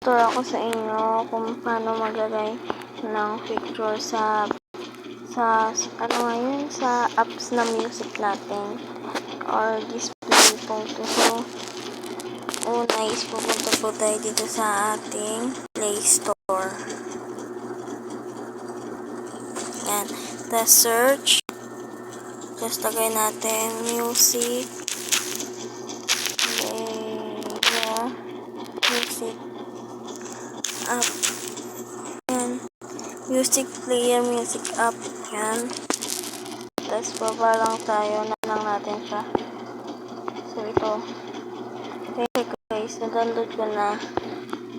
mag-tutor ako sa inyo kung paano maglagay ng picture sa ano ngayon, sa apps na music natin or display photo. So, una is pupunta po tayo dito sa ating Play Store. Yan. The search. Just lagay natin music. Yeah. Music app. Yan. Music player, music app. Yan. Tapos baba lang tayo. Lang natin siya. So, ito. Okay guys, na-download ko na.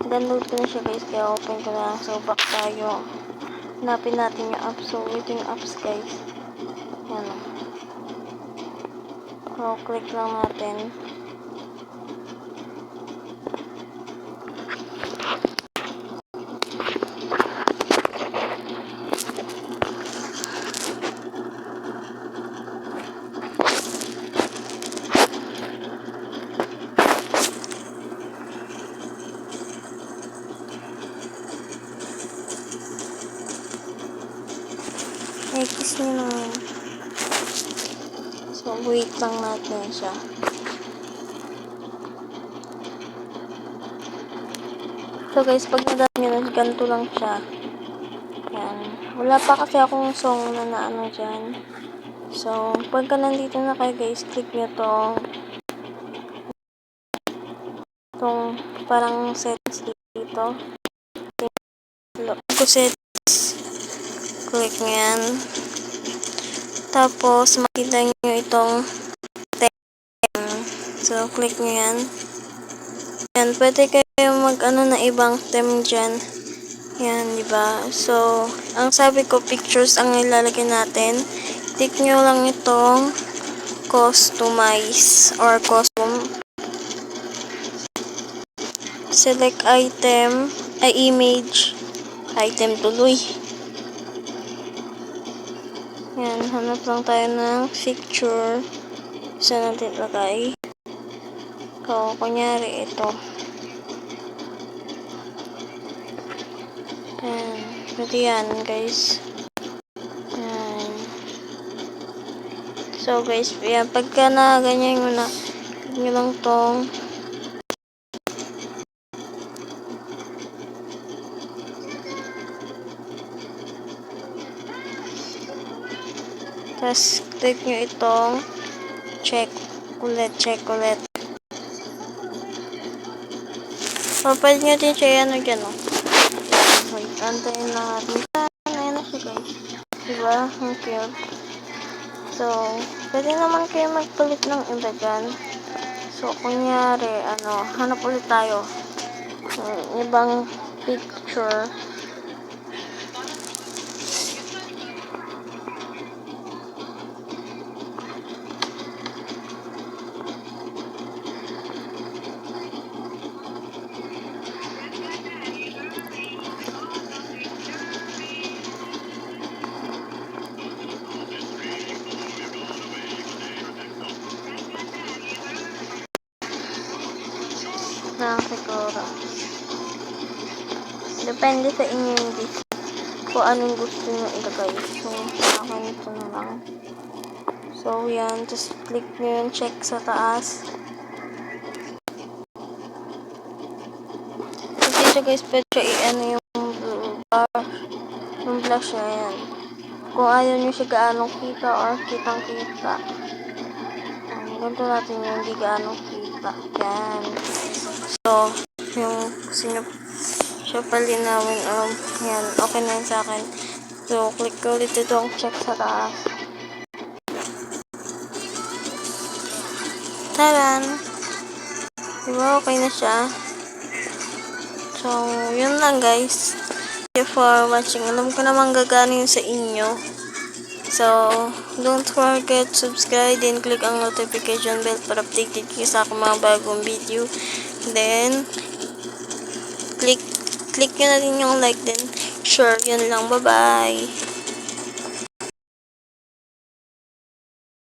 Na-download ko na siya guys. Kaya open ko na. So, back tayo. Hanapin natin yung apps. So, ito yung apps guys. Yan o. So, click lang natin. X nyo naman. So, wait lang natin siya. So, guys, pag nadaan nyo na, ganito lang siya. Yan. Wala pa kasi akong song na naano dyan. So, pagka nandito na kayo, guys, click nyo tong parang settings dito. Settings. Click nyo yan. Tapos, makita nyo itong theme. So, click nyo yan. Yan, pwede kayo mag-ano na ibang theme dyan. Yan, diba? So, ang sabi ko, pictures ang ilalagay natin. Click nyo lang itong customize or custom. Select item, image, item tuloy. Yan, hanap lang tayo ng picture. Saan natin lagay? So, kunyari ito. Yan. Pwede yan, guys. Yan. So, guys, yan. Pagka na ganyan mo na, nyo lang tong tapos, click nyo itong check ulit. Papad nyo din siya yan o dyan o. Wait, antayin lang natin. Ayan na siya guys. Diba? Ang cute. So, pwede naman kayo magpalit ng iba dyan. So, kunyari, hanap ulit tayo. Ibang picture. Na siguro. Depende sa inyo yung kung anong gusto nyo ilagay. So, akin ito na lang. So, yan. Just click nyo yung check sa taas. So, dito guys, pwede yung blue bar. Yung blush na yan. Kung ayaw nyo siya gaano kita or kitang-kita. Ganito natin yung hindi gaano kita. Yan. So, yung gusto nyo siya palinawin yan, okay na yun sa akin. So, click ko ulit itong check sa taas. Taran! Diba, okay na siya? So, yun lang guys. Thank you for watching. Alam ko naman gagana yun sa inyo. So, don't forget subscribe and click ang notification bell para updated kayo sa aking mga bagong video. Then, click nyo na din yung like din. Sure, yun lang. Bye-bye.